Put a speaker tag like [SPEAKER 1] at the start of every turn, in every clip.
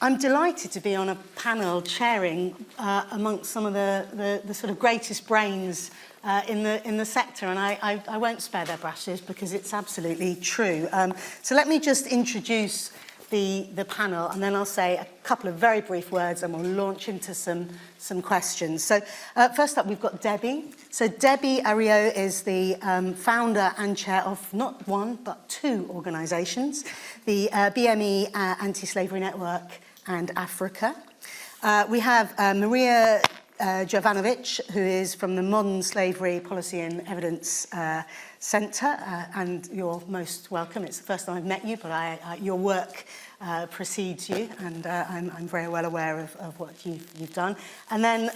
[SPEAKER 1] I'm delighted to be on a panel chairing amongst some of the sort of greatest brains in the sector, and I won't spare their brushes because it's absolutely true. So let me just introduce the panel, and then I'll say a couple of very brief words and we'll launch into some questions. So first up, we've got Debbie. So Debbie Ariyo is the founder and chair of not one, but two organisations, the BME Anti-Slavery Network and Afruca. We have Marija Jovanovic, who is from the Modern Slavery Policy and Evidence Centre, and you're most welcome. It's the first time I've met you, but your work precedes you, and I'm very well aware of what you've done. And then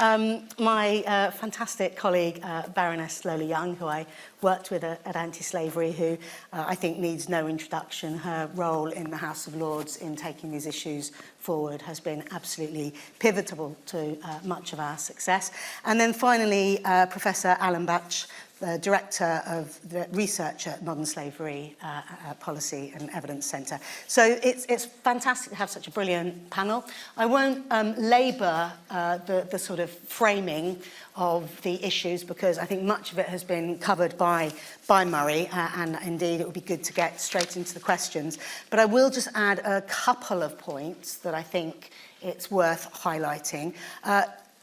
[SPEAKER 1] my fantastic colleague, Baroness Young, who I worked with at Anti-Slavery, who I think needs no introduction. Her role in the House of Lords in taking these issues forward has been absolutely pivotal to much of our success. And then finally, Professor Alan Batch, the Director of the Research at Modern Slavery Policy and Evidence Centre. So it's fantastic to have such a brilliant panel. I won't labour the sort of framing of the issues because I think much of it has been covered by Murray, and indeed it would be good to get straight into the questions. But I will just add a couple of points that I think it's worth highlighting.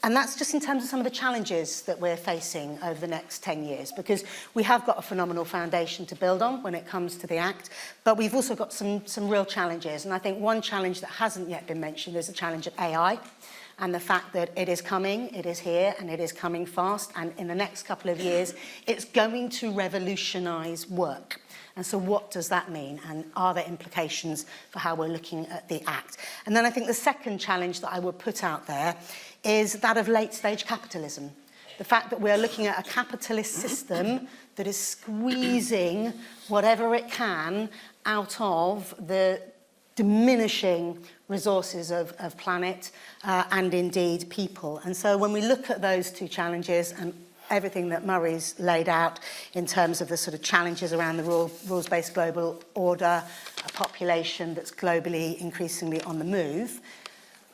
[SPEAKER 1] And that's just in terms of some of the challenges that we're facing over the next 10 years, because we have got a phenomenal foundation to build on when it comes to the Act, but we've also got some real challenges. And I think one challenge that hasn't yet been mentioned is the challenge of AI and the fact that it is coming, it is here, and it is coming fast. And in the next couple of years, it's going to revolutionise work. And so what does that mean? And are there implications for how we're looking at the Act? And then I think the second challenge that I would put out there is that of late-stage capitalism. The fact that we're looking at a capitalist system that is squeezing whatever it can out of the diminishing resources of planet and indeed people. And so when we look at those two challenges and everything that Murray's laid out in terms of the sort of challenges around the rules-based global order, a population that's globally increasingly on the move,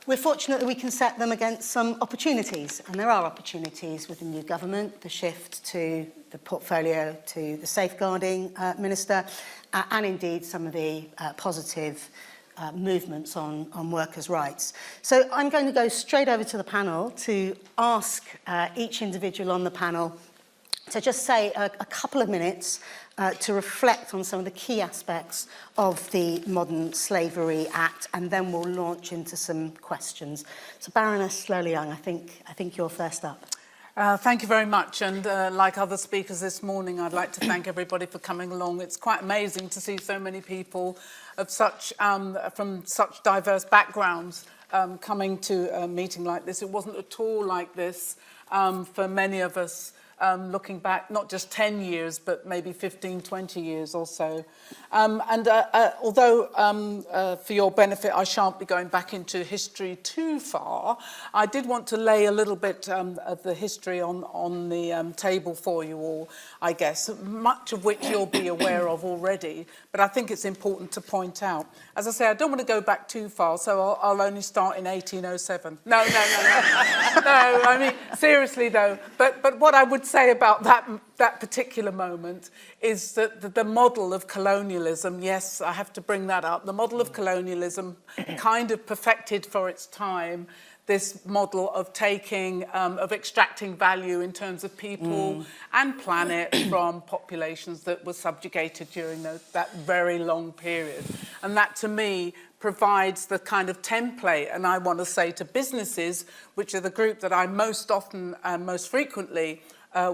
[SPEAKER 1] we're fortunate that we can set them against some opportunities, and there are opportunities with the new government, the shift to the portfolio to the safeguarding minister, and indeed some of the positive movements on workers' rights. So I'm going to go straight over to the panel to ask each individual on the panel to just say a couple of minutes to reflect on some of the key aspects of the Modern Slavery Act, and then we'll launch into some questions. So Baroness Young, I think you're first up.
[SPEAKER 2] Thank you very much, and like other speakers this morning, I'd like to thank everybody for coming along. It's quite amazing to see so many people of such from such diverse backgrounds coming to a meeting like this. It wasn't at all like this for many of us. Looking back, not just 10 years, but maybe 15, 20 years or so. Although, for your benefit, I shan't be going back into history too far, I did want to lay a little bit of the history on the table for you all, I guess, much of which you'll be aware of already, but I think it's important to point out. As I say, I don't want to go back too far, so I'll only start in 1807. No, I mean, seriously though, but what I would say about that particular moment is that the model of colonialism, yes, I have to bring that up, the model of colonialism kind of perfected for its time this model of of extracting value in terms of people and planet from populations that were subjugated during that very long period. And that, to me, provides the kind of template, and I want to say to businesses, which are the group that I most often and most frequently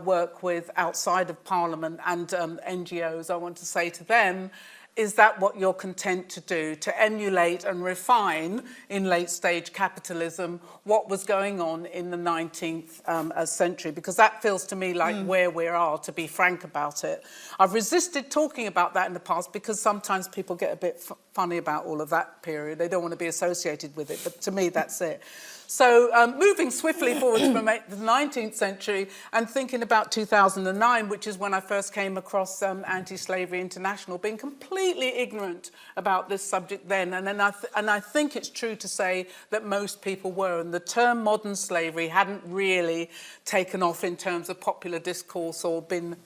[SPEAKER 2] work with outside of Parliament and NGOs, I want to say to them, is that what you're content to do? To emulate and refine in late-stage capitalism what was going on in the 19th century? Because that feels to me like where we are, to be frank about it. I've resisted talking about that in the past because sometimes people get a bit funny about all of that period. They don't want to be associated with it, but to me that's it. So moving swiftly forward from the 19th century and thinking about 2009, which is when I first came across Anti-Slavery International, being completely ignorant about this subject then. And I think it's true to say that most people were. And the term modern slavery hadn't really taken off in terms of popular discourse or been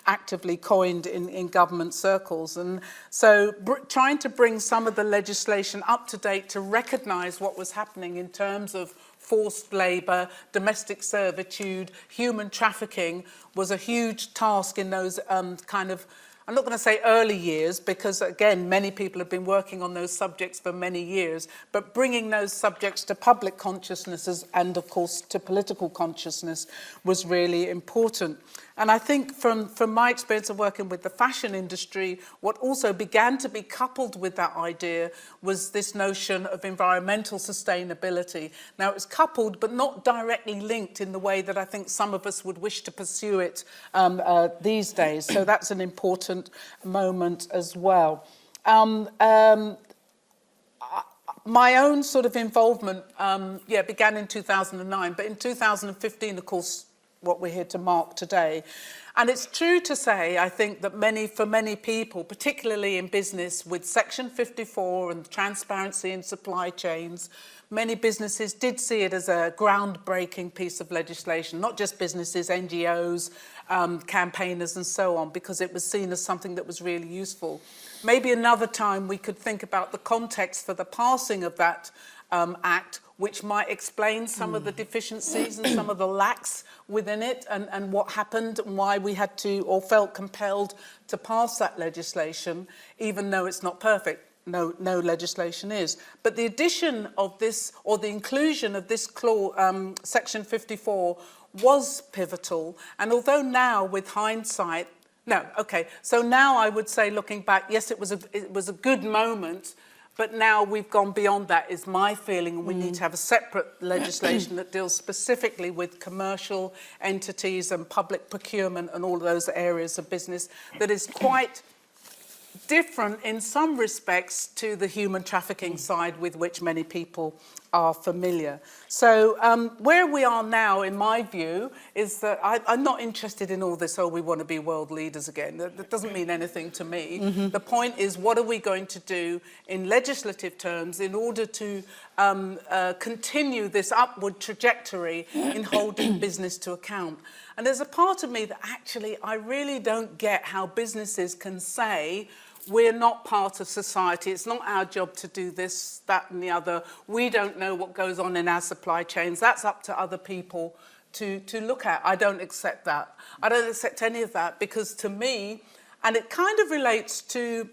[SPEAKER 2] actively coined in government circles. And so trying to bring some of the legislation up to date to recognise what was happening in terms of forced labour, domestic servitude, human trafficking was a huge task in those kind of, I'm not going to say early years, because again, many people have been working on those subjects for many years, but bringing those subjects to public consciousnesses and of course to political consciousness was really important. And I think from my experience of working with the fashion industry, what also began to be coupled with that idea was this notion of environmental sustainability. Now, it's coupled, but not directly linked in the way that I think some of us would wish to pursue it these days. So that's an important moment as well. My own sort of involvement, began in 2009, but in 2015, of course, what we're here to mark today. And it's true to say, I think, that for many people, particularly in business with Section 54 and transparency in supply chains, many businesses did see it as a groundbreaking piece of legislation, not just businesses, NGOs, campaigners and so on, because it was seen as something that was really useful. Maybe another time we could think about the context for the passing of that act, which might explain some of the deficiencies and some of the lacks within it and what happened and why we had to or felt compelled to pass that legislation, even though it's not perfect. No legislation is. But the addition of this, or the inclusion of this clause, Section 54, was pivotal. And although now, with hindsight, so now I would say, looking back, yes, it was a good moment, but now we've gone beyond that, is my feeling, and we need to have a separate legislation that deals specifically with commercial entities and public procurement and all of those areas of business that is quite different in some respects to the human trafficking side with which many people are familiar. So where we are now, in my view, is that I'm not interested in all this, we want to be world leaders again. That doesn't mean anything to me. The point is, what are we going to do in legislative terms in order to continue this upward trajectory in holding business to account? And there's a part of me that actually I really don't get how businesses can say, we're not part of society. It's not our job to do this, that and the other. We don't know what goes on in our supply chains. That's up to other people to look at. I don't accept that. I don't accept any of that, because to me, and it kind of relates to,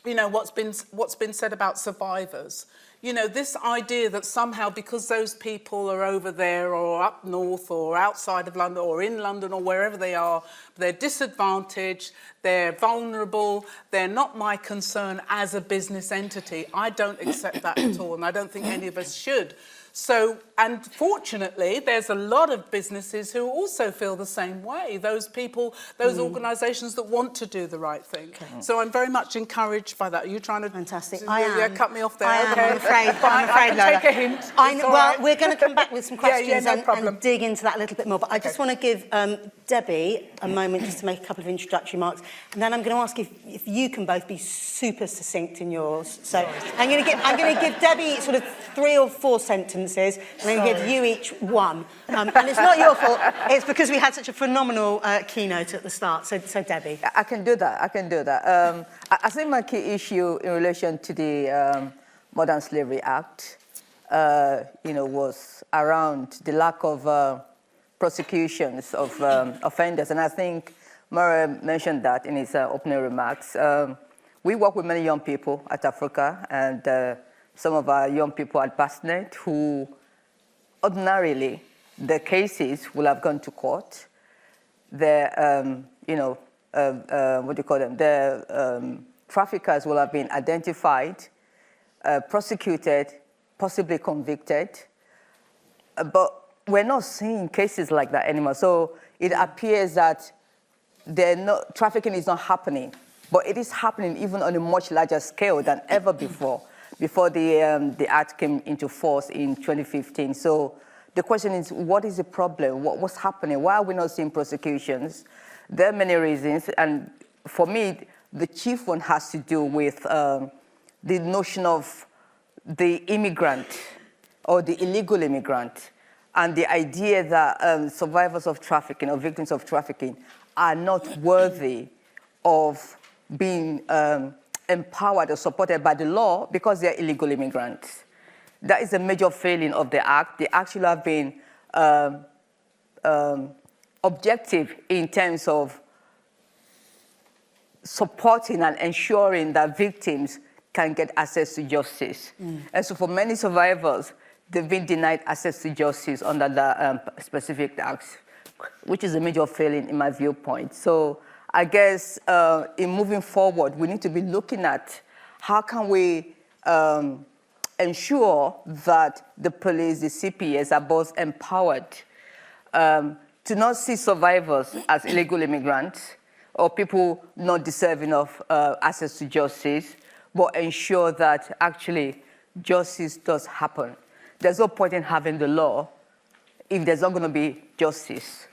[SPEAKER 2] what's been said about survivors. This idea that somehow because those people are over there or up north or outside of London or in London or wherever they are, they're disadvantaged, they're vulnerable, they're not my concern as a business entity. I don't accept that at all, and I don't think any of us should. So, and fortunately, there's a lot of businesses who also feel the same way. Those people, those organisations that want to do the right thing. Okay. So I'm very much encouraged by that. Are you trying to...
[SPEAKER 1] Fantastic. I am.
[SPEAKER 2] Yeah, cut me off there.
[SPEAKER 1] I am,
[SPEAKER 2] okay.
[SPEAKER 1] I'm afraid.
[SPEAKER 2] I can take a hint.
[SPEAKER 1] We're going to come back with some questions and dig into that a little bit more. But I just want to give Debbie a moment just to make a couple of introductory remarks. And then I'm going to ask if you can both be super succinct in yours. So I'm going to give Debbie sort of 3 or 4 sentences, and then give you each one. And it's not your fault, it's because we had such a phenomenal keynote at the start. So Debbie.
[SPEAKER 3] I can do that. I think my key issue in relation to the Modern Slavery Act, was around the lack of prosecutions of offenders. And I think Marija mentioned that in his opening remarks. We work with many young people at Afruca, and some of our young people at BASNET who ordinarily, the cases will have gone to court. The, the traffickers will have been identified, prosecuted, possibly convicted. But we're not seeing cases like that anymore. So it appears that trafficking is not happening, but it is happening even on a much larger scale than ever before. before the Act came into force in 2015. So the question is, what is the problem? What's happening? Why are we not seeing prosecutions? There are many reasons, and for me, the chief one has to do with the notion of the immigrant or the illegal immigrant, and the idea that survivors of trafficking or victims of trafficking are not worthy of being empowered or supported by the law because they're illegal immigrants. That is a major failing of the Act. The Act should have been objective in terms of supporting and ensuring that victims can get access to justice. And so for many survivors, they've been denied access to justice under the specific acts, which is a major failing in my viewpoint. So I guess in moving forward, we need to be looking at how can we ensure that the police, the CPS are both empowered to not see survivors as illegal immigrants or people not deserving of access to justice, but ensure that actually justice does happen. There's no point in having the law if there's not going to be justice.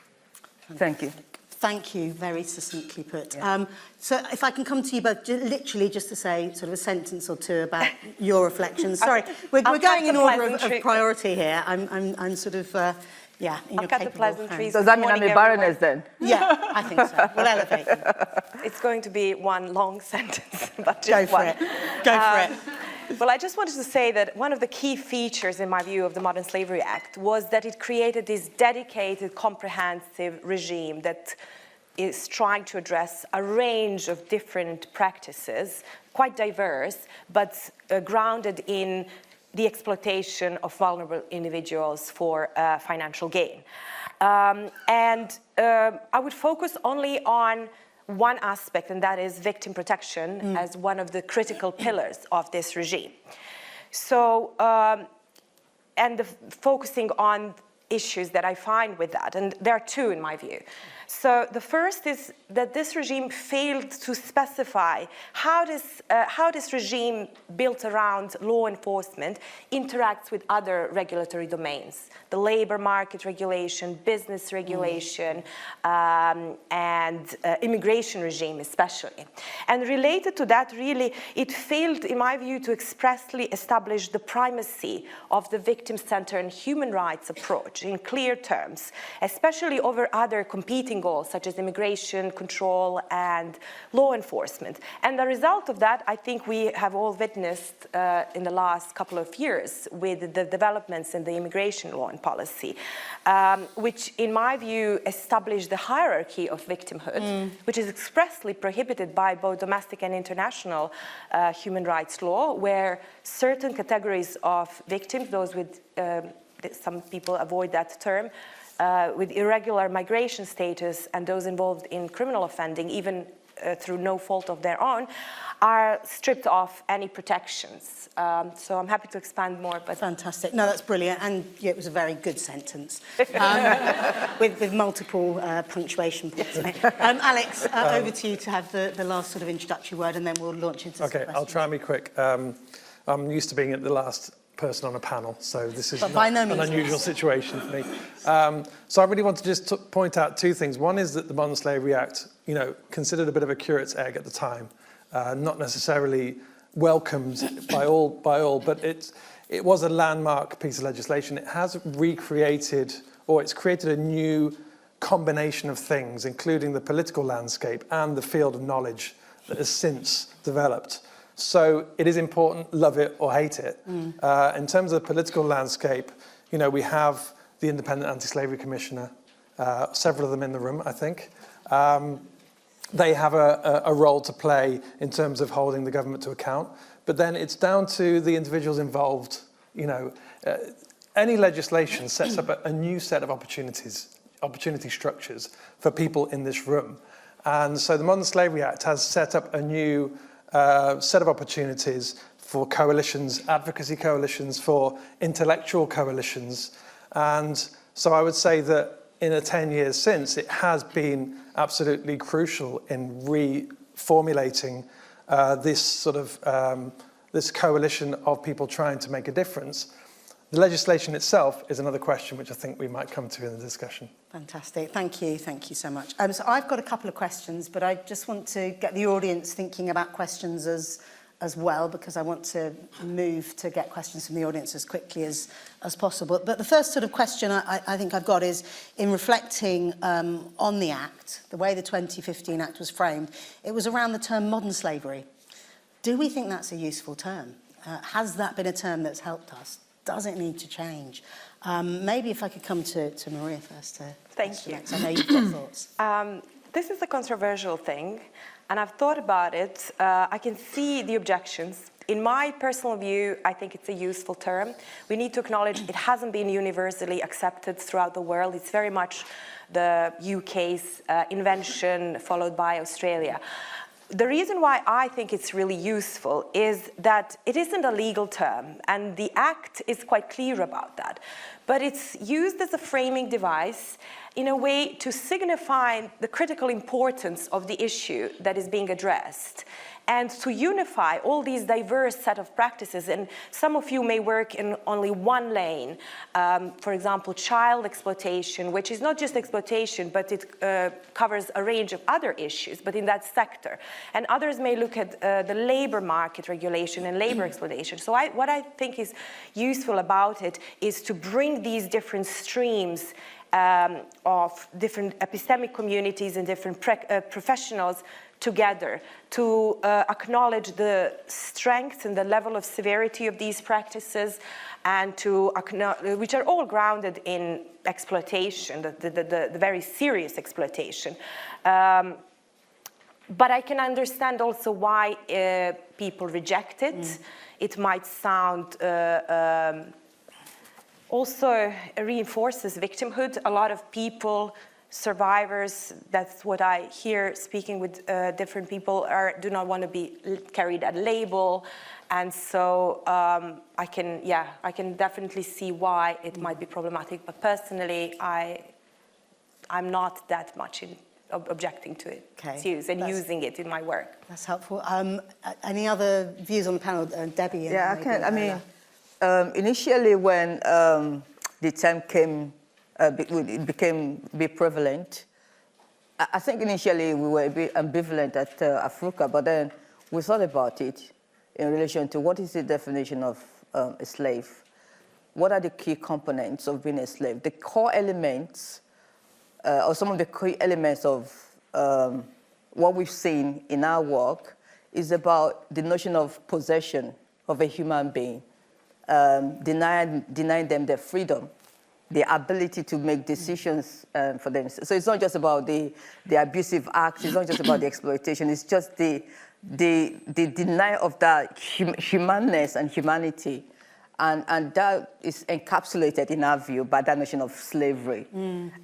[SPEAKER 3] Thank you.
[SPEAKER 1] Thank you, very succinctly put.
[SPEAKER 3] Yeah.
[SPEAKER 1] So if I can come to you both, literally just to say sort of a sentence or two about your reflections. Sorry, we're going in order of priority here. I'm sort of, yeah, in your capable hands.
[SPEAKER 3] Does that mean I'm a Baroness then?
[SPEAKER 1] Yeah, I think so. We'll elevate you.
[SPEAKER 4] It's going to be one long sentence, but just
[SPEAKER 1] Go for
[SPEAKER 4] one.
[SPEAKER 1] it. Go for it.
[SPEAKER 4] Well, I just wanted to say that one of the key features, in my view, of the Modern Slavery Act was that it created this dedicated, comprehensive regime that is trying to address a range of different practices, quite diverse, but grounded in the exploitation of vulnerable individuals for financial gain. I would focus only on one aspect, and that is victim protection as one of the critical pillars of this regime. So, focusing on issues that I find with that, and there are two in my view. So the first is that this regime failed to specify how this regime built around law enforcement interacts with other regulatory domains, the labor market regulation, business regulation, and immigration regime especially. And related to that, really, it failed, in my view, to expressly establish the primacy of the victim-centered and human rights approach in clear terms, especially over other competing goals such as immigration, control, and law enforcement. And the result of that, I think we have all witnessed in the last couple of years with the developments in the immigration law and policy, which in my view established the hierarchy of victimhood, which is expressly prohibited by both domestic and international human rights law, where certain categories of victims, those with, some people avoid that term, with irregular migration status and those involved in criminal offending, even through no fault of their own, are stripped of any protections. So I'm happy to expand more. But
[SPEAKER 1] fantastic. No, that's brilliant. And yeah, it was a very good sentence with multiple punctuation points. Alex, over to you to have the last sort of introductory word, and then we'll launch into some questions.
[SPEAKER 5] I'll try and be quick. I'm used to being at the last person on a panel, so this is not an unusual situation for me. So I really want to just point out two things. One is that the Modern Slavery Act, considered a bit of a curate's egg at the time, not necessarily welcomed by all, but it was a landmark piece of legislation. It has recreated, or it's created a new combination of things, including the political landscape and the field of knowledge that has since developed. So it is important, love it or hate it. In terms of the political landscape, we have the Independent Anti-Slavery Commissioner, several of them in the room, I think. They have a role to play in terms of holding the government to account. But then it's down to the individuals involved. Any legislation sets up a new set of opportunity structures for people in this room. And so the Modern Slavery Act has set up a new set of opportunities for coalitions, advocacy coalitions, for intellectual coalitions. And so I would say that in the 10 years since, it has been absolutely crucial in reformulating this sort of this coalition of people trying to make a difference. The legislation itself is another question which I think we might come to in the discussion.
[SPEAKER 1] Fantastic. Thank you so much. So I've got a couple of questions, but I just want to get the audience thinking about questions as well, because I want to move to get questions from the audience as quickly as possible. But the first sort of question I think I've got is, in reflecting on the Act, the way the 2015 Act was framed, it was around the term modern slavery. Do we think that's a useful term? Has that been a term that's helped us? Does it need to change? Maybe if I could come to Marija first.
[SPEAKER 4] Thank you.
[SPEAKER 1] Next. I know you've got thoughts.
[SPEAKER 4] This is a controversial thing, and I've thought about it. I can see the objections. In my personal view, I think it's a useful term. We need to acknowledge it hasn't been universally accepted throughout the world. It's very much the UK's invention, followed by Australia. The reason why I think it's really useful is that it isn't a legal term, and the Act is quite clear about that. But it's used as a framing device in a way to signify the critical importance of the issue that is being addressed, and to unify all these diverse set of practices. And some of you may work in only one lane. For example, child exploitation, which is not just exploitation, but it covers a range of other issues, but in that sector. And others may look at the labor market regulation and labor exploitation. So what I think is useful about it is to bring these different streams of different epistemic communities and different professionals together to acknowledge the strength and the level of severity of these practices, and to which are all grounded in exploitation, the very serious exploitation. But I can understand also why people reject it. It might sound also reinforces victimhood. A lot of people, survivors, that's what I hear speaking with different people, do not want to be carried a label. And so I can definitely see why it might be problematic. But personally, I'm not that much objecting to it. It's used and using it in my work.
[SPEAKER 1] That's helpful. Any other views on the panel? Debbie?
[SPEAKER 3] Yeah, I can. I mean, initially when the term it became a bit prevalent, I think initially we were a bit ambivalent at Afruca, but then we thought about it in relation to what is the definition of a slave? What are the key components of being a slave? The core elements, or some of the key elements of what we've seen in our work is about the notion of possession of a human being, denying them their freedom, the ability to make decisions for them. So it's not just about the abusive acts, it's not just about the exploitation, it's just the denial of that humanness and humanity. And that is encapsulated, in our view, by that notion of slavery.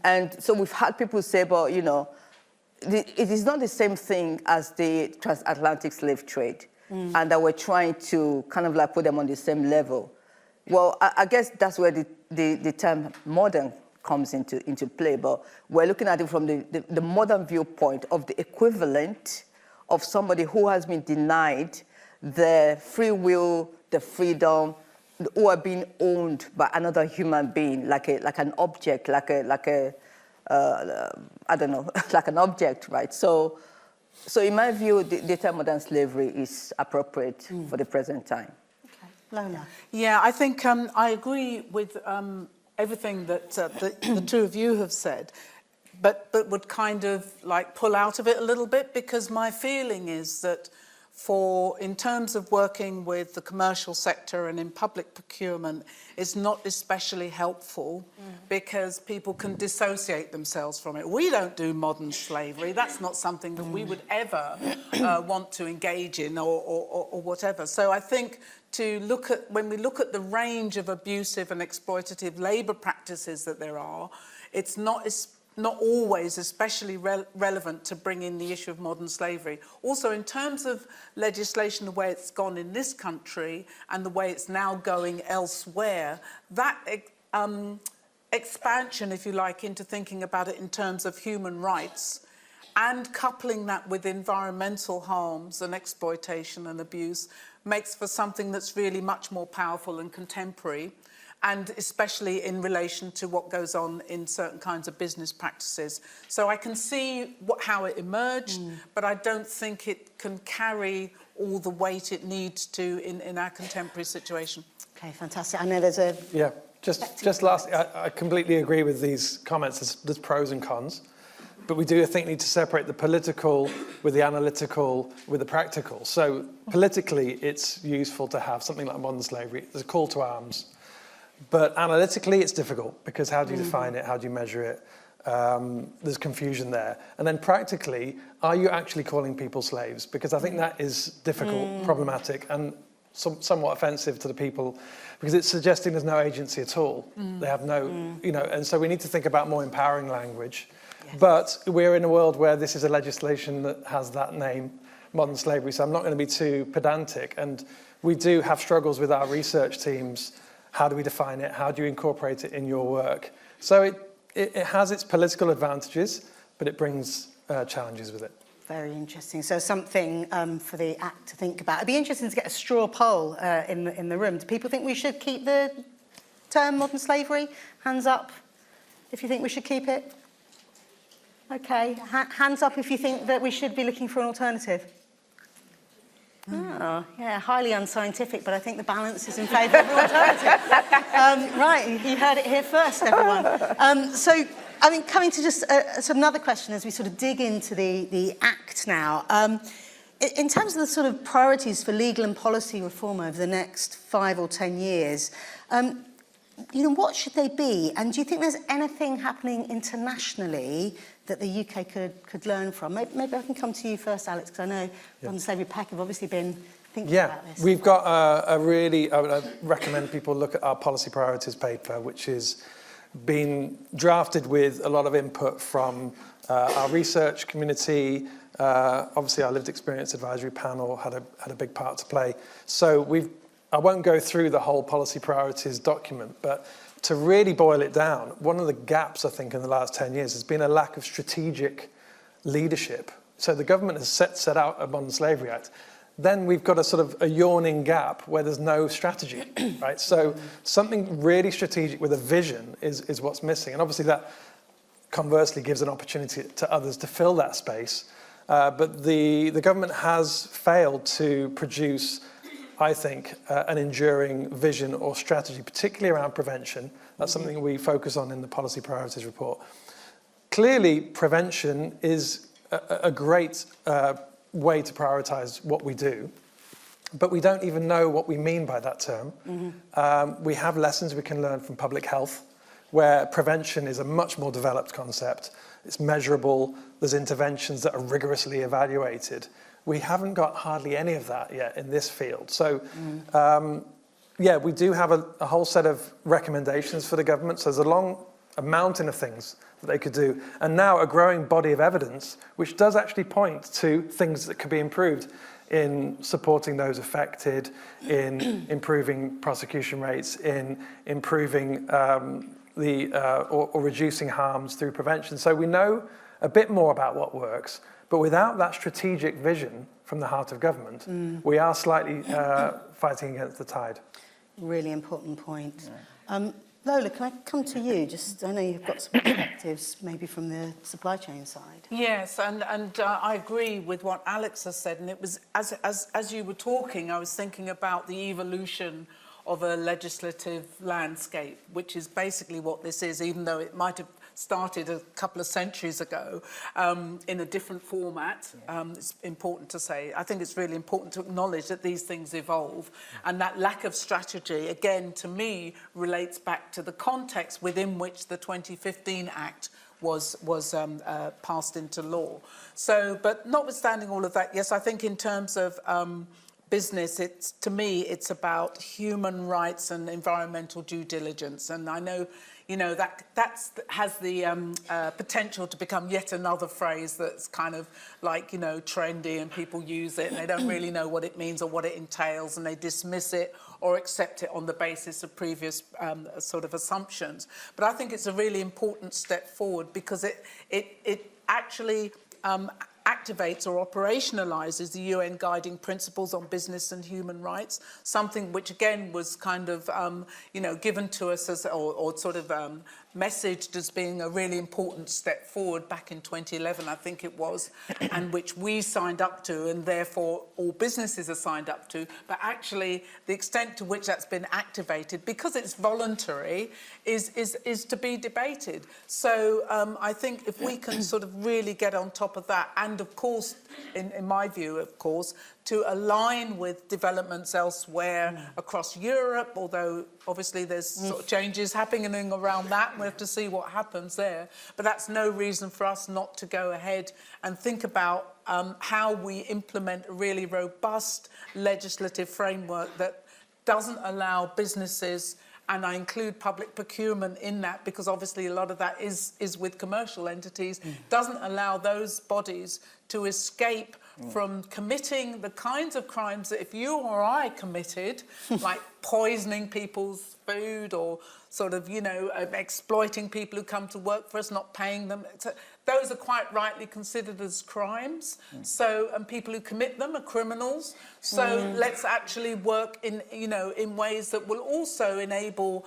[SPEAKER 3] And so we've had people say, well, you know, it is not the same thing as the transatlantic slave trade, and that we're trying to kind of like put them on the same level. Well, I guess that's where the term modern comes into play, but we're looking at it from the modern viewpoint of the equivalent of somebody who has been denied the free will, the freedom, who are being owned by another human being, like an object, like a I don't know, like an object, right? So in my view, the term modern slavery is appropriate for the present time.
[SPEAKER 1] Lola.
[SPEAKER 2] Yeah, I think I agree with everything that the two of you have said, but would kind of like pull out of it a little bit, because my feeling is that in terms of working with the commercial sector and in public procurement, is not especially helpful because people can dissociate themselves from it. We don't do modern slavery. That's not something that we would ever want to engage in or whatever. So I think when we look at the range of abusive and exploitative labour practices that there are, it's not always especially relevant to bring in the issue of modern slavery. Also, in terms of legislation, the way it's gone in this country and the way it's now going elsewhere, that expansion, if you like, into thinking about it in terms of human rights and coupling that with environmental harms and exploitation and abuse makes for something that's really much more powerful and contemporary, and especially in relation to what goes on in certain kinds of business practices. So I can see how it emerged, but I don't think it can carry all the weight it needs to in our contemporary situation.
[SPEAKER 1] Okay, fantastic. I know there's a...
[SPEAKER 5] Yeah, just lastly, I completely agree with these comments. There's pros and cons, but we do, I think, need to separate the political with the analytical with the practical. So politically, it's useful to have something like modern slavery. There's a call to arms. But analytically, it's difficult, because how do you define it? How do you measure it? There's confusion there. And then practically, are you actually calling people slaves? Because I think that is difficult, problematic, and somewhat offensive to the people, because it's suggesting there's no agency at all. They have no, you know, and so we need to think about more empowering language. Yes. But we're in a world where this is a legislation that has that name, modern slavery, so I'm not going to be too pedantic. And we do have struggles with our research teams. How do we define it? How do you incorporate it in your work? So it has its political advantages, but it brings challenges with it.
[SPEAKER 1] Very interesting. So something for the Act to think about. It'd be interesting to get a straw poll in the room. Do people think we should keep the term modern slavery? Hands up if you think we should keep it. Okay. Hands up if you think that we should be looking for an alternative. Oh, yeah, highly unscientific, but I think the balance is in favour of the alternative. Right, you heard it here first, everyone. So, I mean, coming to just sort of another question as we sort of dig into the Act now. In terms of the sort of priorities for legal and policy reform over the next 5 or 10 years, you know, what should they be? And do you think there's anything happening internationally that the UK could learn from? Maybe I can come to you first, Alex, because I know Modern Slavery PEC have obviously been thinking about this.
[SPEAKER 5] We've got I would recommend people look at our policy priorities paper, which is been drafted with a lot of input from our research community. Obviously, our lived experience advisory panel had a big part to play. So I won't go through the whole policy priorities document, but to really boil it down, one of the gaps, I think, in the last 10 years has been a lack of strategic leadership. So the government has set out a Modern Slavery Act. Then we've got a sort of a yawning gap where there's no strategy, right? So something really strategic with a vision is what's missing. And obviously that conversely gives an opportunity to others to fill that space. But the government has failed to produce, I think, an enduring vision or strategy, particularly around prevention. That's something we focus on in the Policy Priorities report. Clearly, prevention is a great way to prioritise what we do, but we don't even know what we mean by that term. We have lessons we can learn from public health, where prevention is a much more developed concept. It's measurable. There's interventions that are rigorously evaluated. We haven't got hardly any of that yet in this field. So, yeah, we do have a whole set of recommendations for the government. So there's a mountain of things that they could do. And now a growing body of evidence, which does actually point to things that could be improved in supporting those affected, in improving prosecution rates, in improving or reducing harms through prevention. So we know a bit more about what works. But without that strategic vision from the heart of government, we are slightly fighting against the tide. Really
[SPEAKER 1] important point. Yeah. Lola, can I come to you? I know you've got some perspectives maybe from the supply chain side.
[SPEAKER 2] Yes, and I agree with what Alex has said. And it was, as you were talking, I was thinking about the evolution of a legislative landscape, which is basically what this is, even though it might have started a couple of centuries ago in a different format. It's important to say. I think it's really important to acknowledge that these things evolve, and that lack of strategy, again, to me, relates back to the context within which the 2015 Act was passed into law. So, but notwithstanding all of that, yes, I think in terms of business, to me, it's about human rights and environmental due diligence. And I know, you know, that has the potential to become yet another phrase that's kind of like, you know, trendy, and people use it and they don't really know what it means or what it entails, and they dismiss it or accept it on the basis of previous sort of assumptions. But I think it's a really important step forward, because it actually activates or operationalizes the UN guiding principles on business and human rights, something which again was kind of, given to us as, or sort of messaged as being a really important step forward back in 2011, I think it was, and which we signed up to, and therefore all businesses are signed up to. But actually, the extent to which that's been activated, because it's voluntary, is to be debated. So I think if we can sort of really get on top of that, and of course, in my view, of course, to align with developments elsewhere across Europe, although obviously there's sort of changes happening around that, and we have to see what happens there. But that's no reason for us not to go ahead and think about how we implement a really robust legislative framework that doesn't allow businesses, and I include public procurement in that because obviously a lot of that is with commercial entities, doesn't allow those bodies to escape from committing the kinds of crimes that if you or I committed, like poisoning people's food or sort of, exploiting people who come to work for us, not paying them. Those are quite rightly considered as crimes. So, and people who commit them are criminals. So let's actually work in ways that will also enable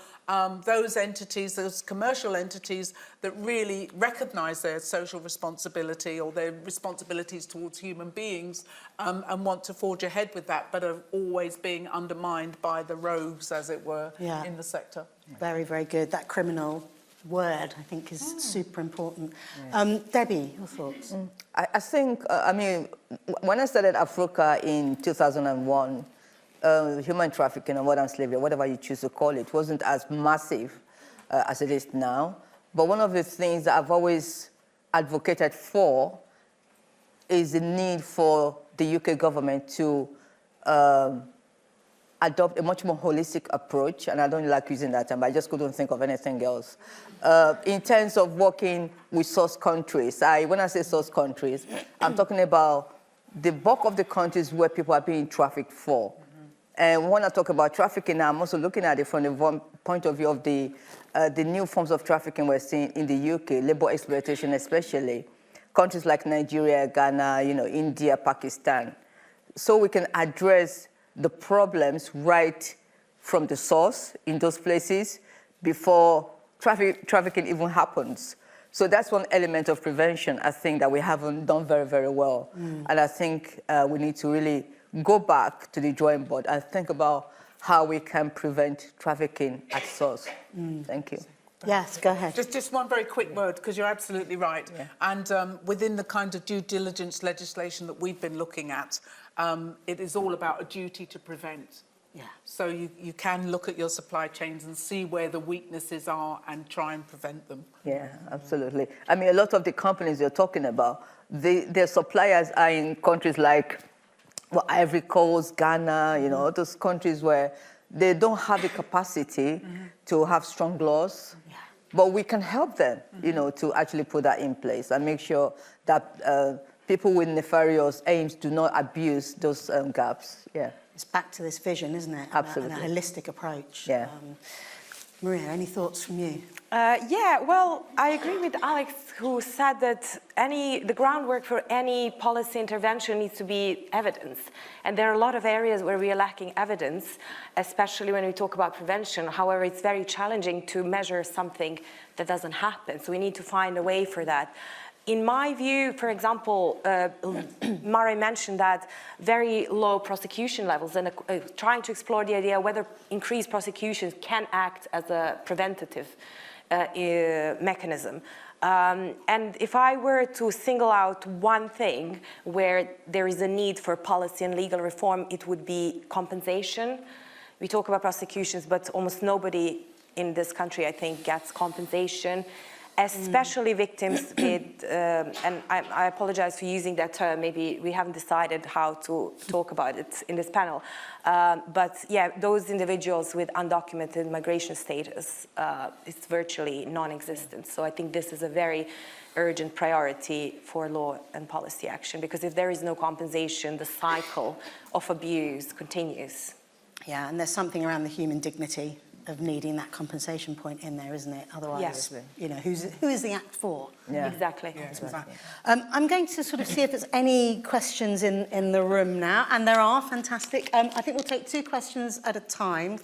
[SPEAKER 2] those entities, those commercial entities that really recognise their social responsibility or their responsibilities towards human beings and want to forge ahead with that, but are always being undermined by the rogues, as it were, in the sector.
[SPEAKER 1] Very, very good. That criminal word, I think, is super important. Debbie, your thoughts?
[SPEAKER 3] I think, when I started Afruca in 2001, human trafficking or modern slavery, whatever you choose to call it, wasn't as massive as it is now. But one of the things that I've always advocated for is the need for the UK government to adopt a much more holistic approach, and I don't like using that term, but I just couldn't think of anything else. In terms of working with source countries, when I say source countries, I'm talking about the bulk of the countries where people are being trafficked for. And when I talk about trafficking, I'm also looking at it from the point of view of the new forms of trafficking we're seeing in the UK, labor exploitation especially. Countries like Nigeria, Ghana, India, Pakistan. So we can address the problems right from the source in those places before trafficking even happens. So that's one element of prevention, I think, that we haven't done very, very well. And I think we need to really go back to the drawing board and think about how we can prevent trafficking at source. Thank you.
[SPEAKER 1] Yes, go ahead.
[SPEAKER 2] Just one very quick word, because you're absolutely right. Yeah. And within the kind of due diligence legislation that we've been looking at, it is all about a duty to prevent. Yeah. So you can look at your supply chains and see where the weaknesses are and try and prevent them.
[SPEAKER 3] Yeah, absolutely. I mean, a lot of the companies you're talking about, their suppliers are in countries like Ivory Coast, Ghana, those countries where they don't have the capacity to have strong laws. Yeah. But we can help them, to actually put that in place and make sure that people with nefarious aims do not abuse those gaps. Yeah.
[SPEAKER 1] It's back to this vision, isn't it?
[SPEAKER 3] Absolutely.
[SPEAKER 1] And a holistic approach.
[SPEAKER 3] Yeah.
[SPEAKER 1] Marija, any thoughts from you?
[SPEAKER 4] Yeah, well, I agree with Alex, who said that the groundwork for any policy intervention needs to be evidence. And there are a lot of areas where we are lacking evidence, especially when we talk about prevention. However, it's very challenging to measure something that doesn't happen. So we need to find a way for that. In my view, for example, Marija mentioned that very low prosecution levels and trying to explore the idea whether increased prosecutions can act as a preventative mechanism. And if I were to single out one thing where there is a need for policy and legal reform, it would be compensation. We talk about prosecutions, but almost nobody in this country, I think, gets compensation. Especially victims with, and I apologize for using that term, maybe we haven't decided how to talk about it in this panel, but yeah, those individuals with undocumented migration status, it's virtually non-existent. So I think this is a very urgent priority for law and policy action, because if there is no compensation, the cycle of abuse continues.
[SPEAKER 1] Yeah, and there's something around the human dignity of needing that compensation point in there, isn't it? Otherwise,
[SPEAKER 4] Yes.
[SPEAKER 1] you know, who is the Act for?
[SPEAKER 3] Yeah.
[SPEAKER 4] Exactly.
[SPEAKER 1] I'm going to sort of see if there's any questions in the room now, and there are, fantastic. I think we'll take 2 questions at a time.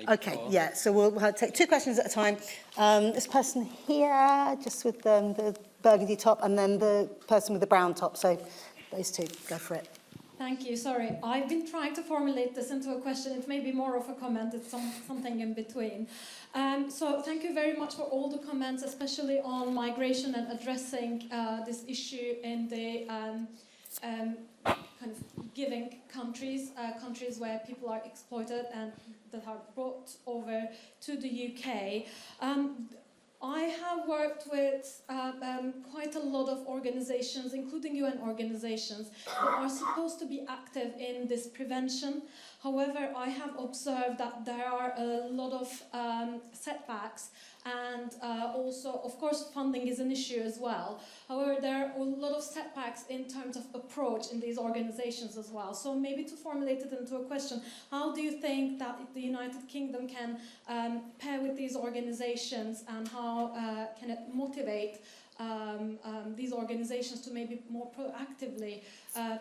[SPEAKER 1] Okay, yeah, so we'll take 2 questions at a time. This person here, just with the burgundy top, and then the person with the brown top. So those 2, go for it.
[SPEAKER 6] Thank you. Sorry, I've been trying to formulate this into a question. It may be more of a comment. It's something in between. So thank you very much for all the comments, especially on migration and addressing this issue in the kind of giving countries, countries where people are exploited and that are brought over to the UK. I have worked with quite a lot of organizations, including UN organizations, that are supposed to be active in this prevention. However, I have observed that there are a lot of setbacks, and also, of course, funding is an issue as well. However, there are a lot of setbacks in terms of approach in these organizations as well. So maybe to formulate it into a question, how do you think that the United Kingdom can pair with these organizations, and how can it motivate these organizations to maybe more proactively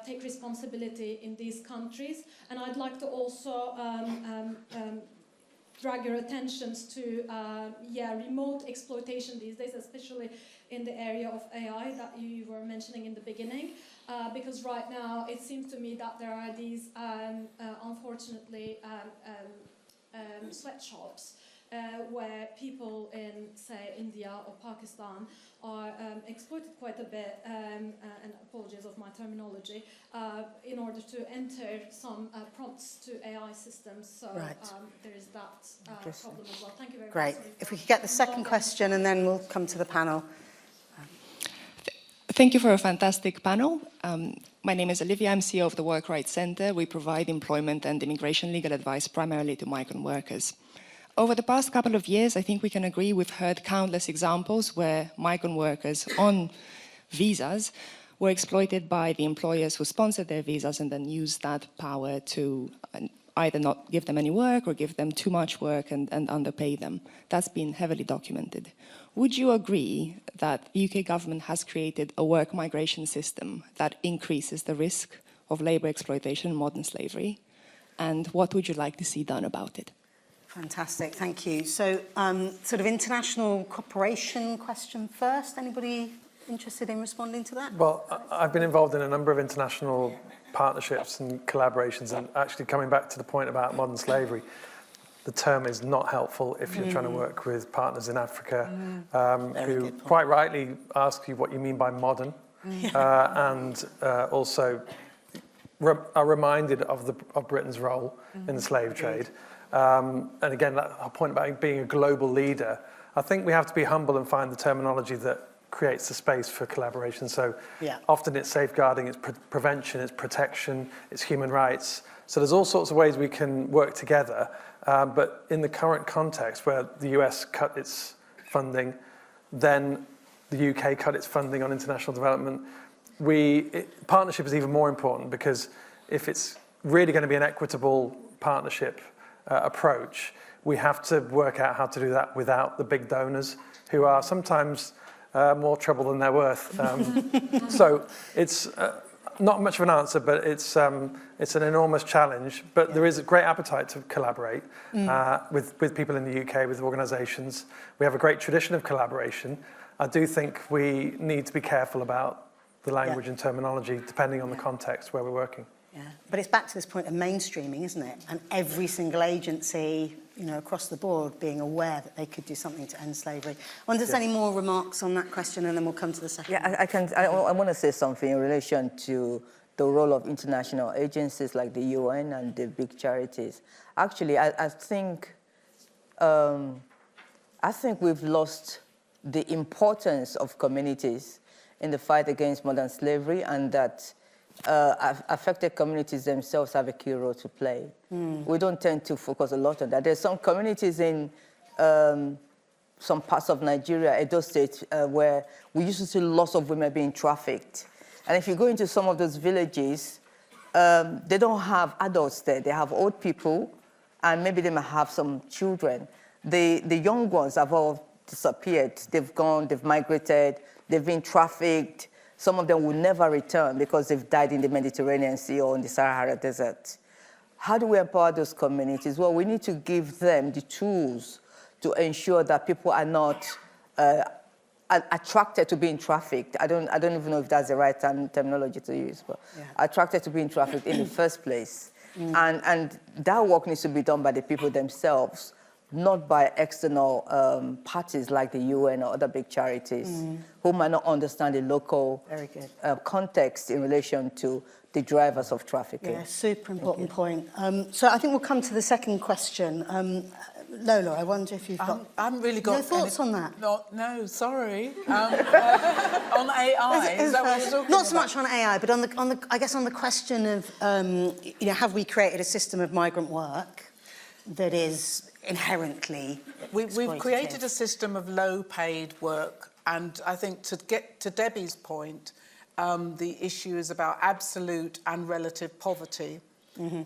[SPEAKER 6] take responsibility in these countries? And I'd like to also drag your attentions to remote exploitation these days, especially in the area of AI that you were mentioning in the beginning, because right now it seems to me that there are these unfortunately sweatshops where people in, say, India or Pakistan are exploited quite a bit, and apologies of my terminology, in order to enter some prompts to AI systems. So there is that problem as well. Thank you very much.
[SPEAKER 1] Great. If we could get the second question, and then we'll come to the panel.
[SPEAKER 7] Thank you for a fantastic panel. My name is Olivia. I'm CEO of the Work Rights Centre. We provide employment and immigration legal advice primarily to migrant workers. Over the past couple of years, I think we can agree we've heard countless examples where migrant workers on visas were exploited by the employers who sponsored their visas and then used that power to either not give them any work or give them too much work and underpay them. That's been heavily documented. Would you agree that the UK government has created a work migration system that increases the risk of labour exploitation and modern slavery? And what would you like to see done about it?
[SPEAKER 1] Fantastic, thank you. So, sort of international cooperation question first. Anybody interested in responding to that?
[SPEAKER 5] Well, I've been involved in a number of international partnerships and collaborations, and actually coming back to the point about modern slavery, the term is not helpful if you're trying to work with partners in Africa who quite rightly ask you what you mean by modern, and also are reminded of Britain's role in the slave trade. And again, that point about being a global leader, I think we have to be humble and find the terminology that creates the space for collaboration. So often it's safeguarding, it's prevention, it's protection, it's human rights. So there's all sorts of ways we can work together. But in the current context where the US cut its funding, then the UK cut its funding on international development, partnership is even more important, because if it's really going to be an equitable partnership approach, we have to work out how to do that without the big donors, who are sometimes more trouble than they're worth. So it's not much of an answer, but it's an enormous challenge. But there is a great appetite to collaborate with people in the UK, with organisations. We have a great tradition of collaboration. I do think we need to be careful about the language and terminology, depending on the context where we're working.
[SPEAKER 1] Yeah, but it's back to this point of mainstreaming, isn't it? And every single agency, across the board, being aware that they could do something to end slavery. I wonder if there's any more remarks on that question, and then we'll come to the second.
[SPEAKER 3] Yeah, I want to say something in relation to the role of international agencies like the UN and the big charities. Actually, I think we've lost the importance of communities in the fight against modern slavery, and that affected communities themselves have a key role to play. We don't tend to focus a lot on that. There's some communities in some parts of Nigeria, Edo State, where we used to see lots of women being trafficked. And if you go into some of those villages, they don't have adults there. They have old people and maybe they might have some children. The young ones have all disappeared. They've gone, they've migrated, they've been trafficked. Some of them will never return because they've died in the Mediterranean Sea or in the Sahara Desert. How do we empower those communities? Well, we need to give them the tools to ensure that people are not attracted to being trafficked. I don't even know if that's the right terminology to use, but attracted to being trafficked in the first place. And that work needs to be done by the people themselves, not by external parties like the UN or other big charities who might not understand the local context in relation to the drivers of trafficking.
[SPEAKER 1] Yeah, super important point. So I think we'll come to the second question. Lola, I wonder if you've got...
[SPEAKER 2] I haven't really got...
[SPEAKER 1] No thoughts on that?
[SPEAKER 2] No, sorry. On AI, is that what you're talking
[SPEAKER 1] Not so much on AI, but on the I guess on the question of, you know, have we created a system of migrant work that is inherently
[SPEAKER 2] We've created a system of low-paid work, and I think to get to Debbie's point, the issue is about absolute and relative poverty,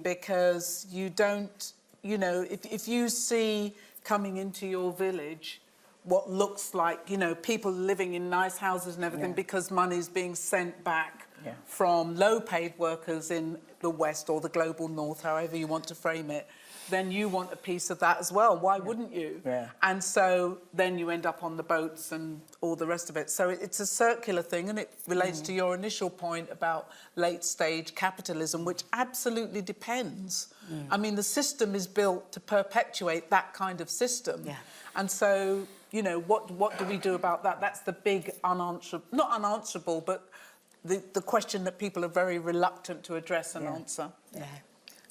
[SPEAKER 2] because you don't, you know, if you see coming into your village what looks like, you know, people living in nice houses and everything because money's being sent back from low-paid workers in the West or the global North, however you want to frame it, then you want a piece of that as well. Why wouldn't you? And so then you end up on the boats and all the rest of it. So it's a circular thing, and it relates to your initial point about late-stage capitalism, which absolutely depends. I mean, the system is built to perpetuate that kind of system. And so, you know, what do we do about that? That's the big unanswerable, not unanswerable, but the question that people are very reluctant to address and answer.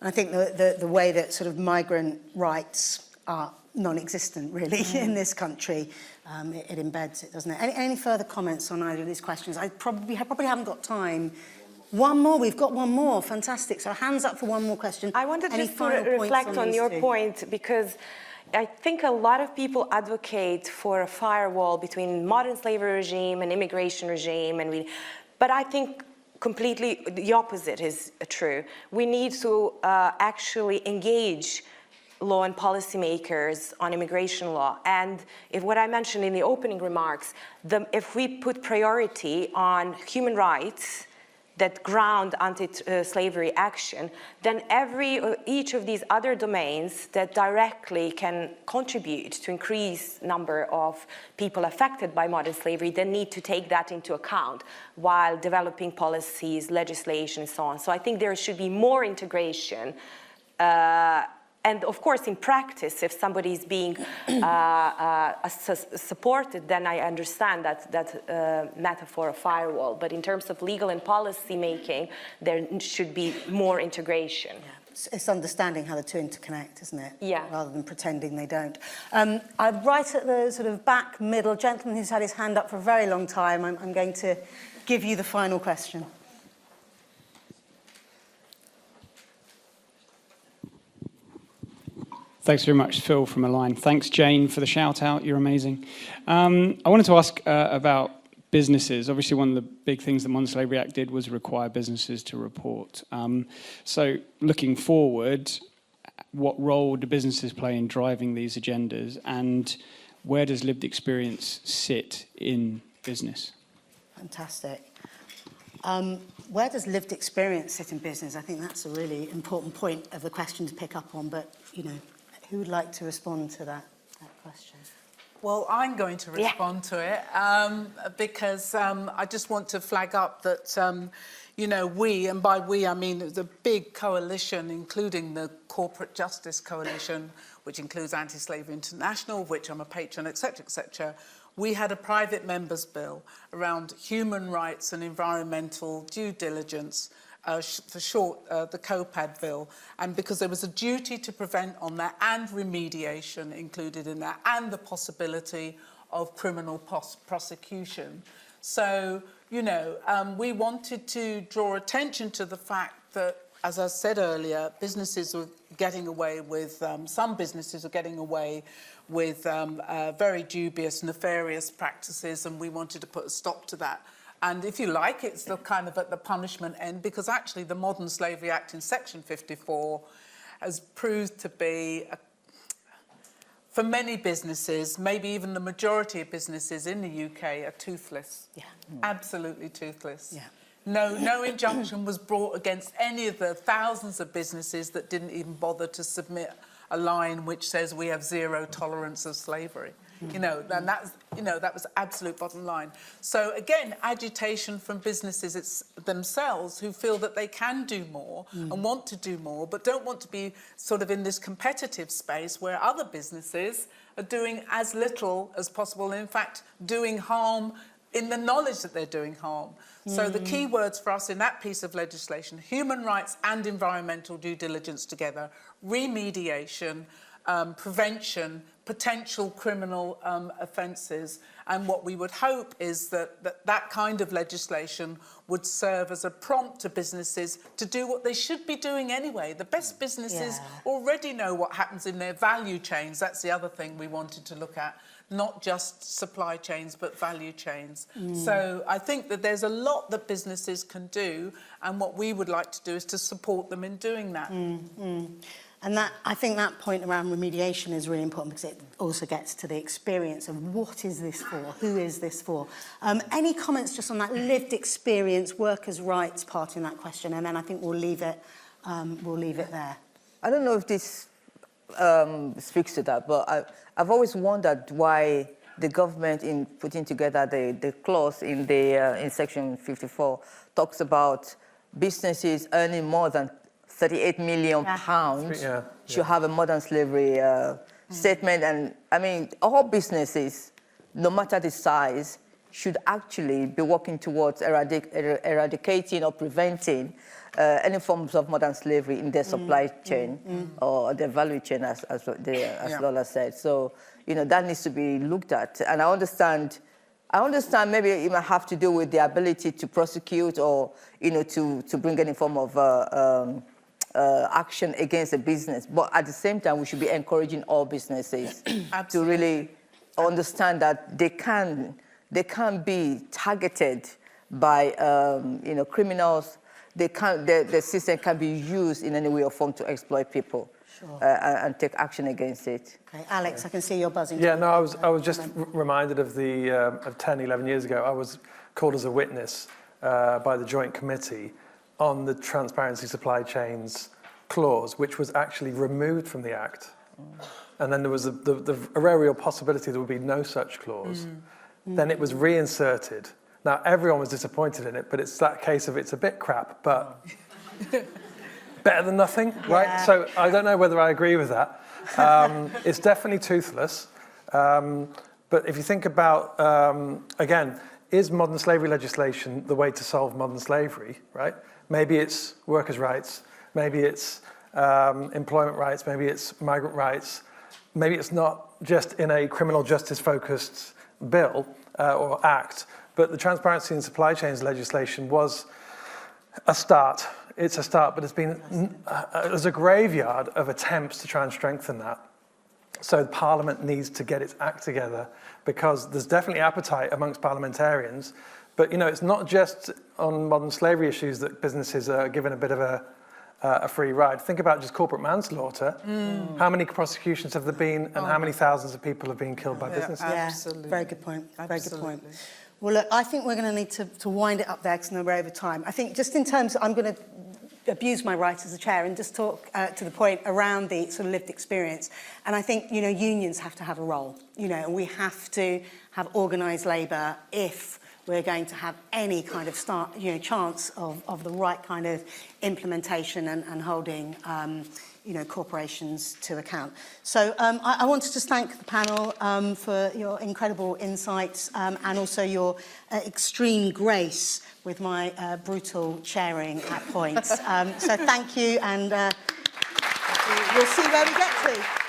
[SPEAKER 1] I think the way that sort of migrant rights are non-existent, really, in this country, it embeds it, doesn't it? Any further comments on either of these questions? I probably haven't got time. One more, we've got one more, fantastic. So hands up for one more question.
[SPEAKER 4] I wanted just to reflect on your point, because I think a lot of people advocate for a firewall between modern slavery regime and immigration regime, but I think completely the opposite is true. We need to actually engage law and policymakers on immigration law. And if what I mentioned in the opening remarks, if we put priority on human rights that ground anti-slavery action, then each of these other domains that directly can contribute to increase number of people affected by modern slavery, then need to take that into account while developing policies, legislation, and so on. So I think there should be more integration. And of course, in practice, if somebody is being supported, then I understand that metaphor of firewall. But in terms of legal and policy making, there should be more integration.
[SPEAKER 1] It's understanding how the two interconnect, isn't it? Rather than pretending they don't. I'm right at the sort of back middle gentleman who's had his hand up for a very long time. I'm going to give you the final question.
[SPEAKER 8] Thanks very much, Phil from Align. Thanks, Jane, for the shout-out. You're amazing. I wanted to ask about businesses. Obviously, one of the big things the Modern Slavery Act did was require businesses to report. So looking forward, what role do businesses play in driving these agendas, and where does lived experience sit in business?
[SPEAKER 1] Fantastic. Where does lived experience sit in business? I think that's a really important point of the question to pick up on, but, you know, who would like to respond to that question?
[SPEAKER 2] Well, I'm going to respond to it because I just want to flag up that, you know, we, and by we I mean the big coalition, including the Corporate Justice Coalition, which includes Anti-Slavery International, of which I'm a patron, etc., we had a private members' bill around human rights and environmental due diligence, for short, the COPAD bill, and because there was a duty to prevent on that and remediation included in that, and the possibility of criminal prosecution. So, you know, we wanted to draw attention to the fact that, as I said earlier, businesses were getting away with, some businesses are getting away with very dubious, nefarious practices, and we wanted to put a stop to that. And if you like, it's the kind of at the punishment end, because actually the Modern Slavery Act in Section 54 has proved to be, for many businesses, maybe even the majority of businesses in the UK, are toothless.
[SPEAKER 1] Yeah.
[SPEAKER 2] Absolutely toothless.
[SPEAKER 1] Yeah.
[SPEAKER 2] No injunction was brought against any of the thousands of businesses that didn't even bother to submit a line which says we have zero tolerance of slavery. You know, and that's, you know, that was absolute bottom line. So again, agitation from businesses themselves who feel that they can do more and want to do more, but don't want to be sort of in this competitive space where other businesses are doing as little as possible, and in fact, doing harm in the knowledge that they're doing harm. So the key words for us in that piece of legislation: human rights and environmental due diligence together, remediation, prevention, potential criminal offences, and what we would hope is that kind of legislation would serve as a prompt to businesses to do what they should be doing anyway. The best businesses already know what happens in their value chains. That's the other thing we wanted to look at, not just supply chains, but value chains. So I think that there's a lot that businesses can do, and what we would like to do is to support them in doing that.
[SPEAKER 1] And that, I think that point around remediation is really important, because it also gets to the experience of what is this for, who is this for. Any comments just on that lived experience, workers' rights part in that question, and then I think we'll leave it there.
[SPEAKER 3] I don't know if this speaks to that, but I've always wondered why the government, in putting together the clause in Section 54, talks about businesses earning more than £38 million should have a modern slavery statement. And I mean, all businesses, no matter the size, should actually be working towards eradicating or preventing any forms of modern slavery in their supply chain or their value chain, as Lola said. So, you know, that needs to be looked at. And I understand maybe it might have to do with the ability to prosecute, or, you know, to bring any form of action against a business. But at the same time, we should be encouraging all businesses to really understand that they can be targeted by you know, criminals. The system can be used in any way or form to exploit people. And take action against it.
[SPEAKER 1] Okay, Alex, I can see you're buzzing.
[SPEAKER 5] Yeah, no, I was just reminded of of 10, 11 years ago. I was called as a witness by the Joint Committee on the Transparency Supply Chains clause, which was actually removed from the Act. And then there was the very real possibility there would be no such clause. Then it was reinserted. Now, everyone was disappointed in it, but it's that case of it's a bit crap, but better than nothing, right? So I don't know whether I agree with that. It's definitely toothless. But if you think about, again, is modern slavery legislation the way to solve modern slavery, right? Maybe it's workers' rights, maybe it's employment rights, maybe it's migrant rights, maybe it's not just in a criminal justice-focused bill or act, but the transparency and supply chains legislation was a start. It's a start, but it's been there's a graveyard of attempts to try and strengthen that. So Parliament needs to get its act together, because there's definitely appetite amongst parliamentarians. But, you know, it's not just on modern slavery issues that businesses are given a bit of a free ride. Think about just corporate manslaughter. How many prosecutions have there been, and how many thousands of people have been killed by businesses?
[SPEAKER 1] Absolutely. Very good point. Very good point. Well, look, I think we're going to need to wind it up there, because we're over time. I think just in terms of, I'm going to abuse my right as a chair and just talk to the point around the sort of lived experience. And I think, you know, unions have to have a role, you know, and we have to have organised labour if we're going to have any kind of chance of the right kind of implementation and holding, you know, corporations to account. So I want to just thank the panel for your incredible insights and also your extreme grace with my brutal chairing at points. So thank you, and we'll see where we get to.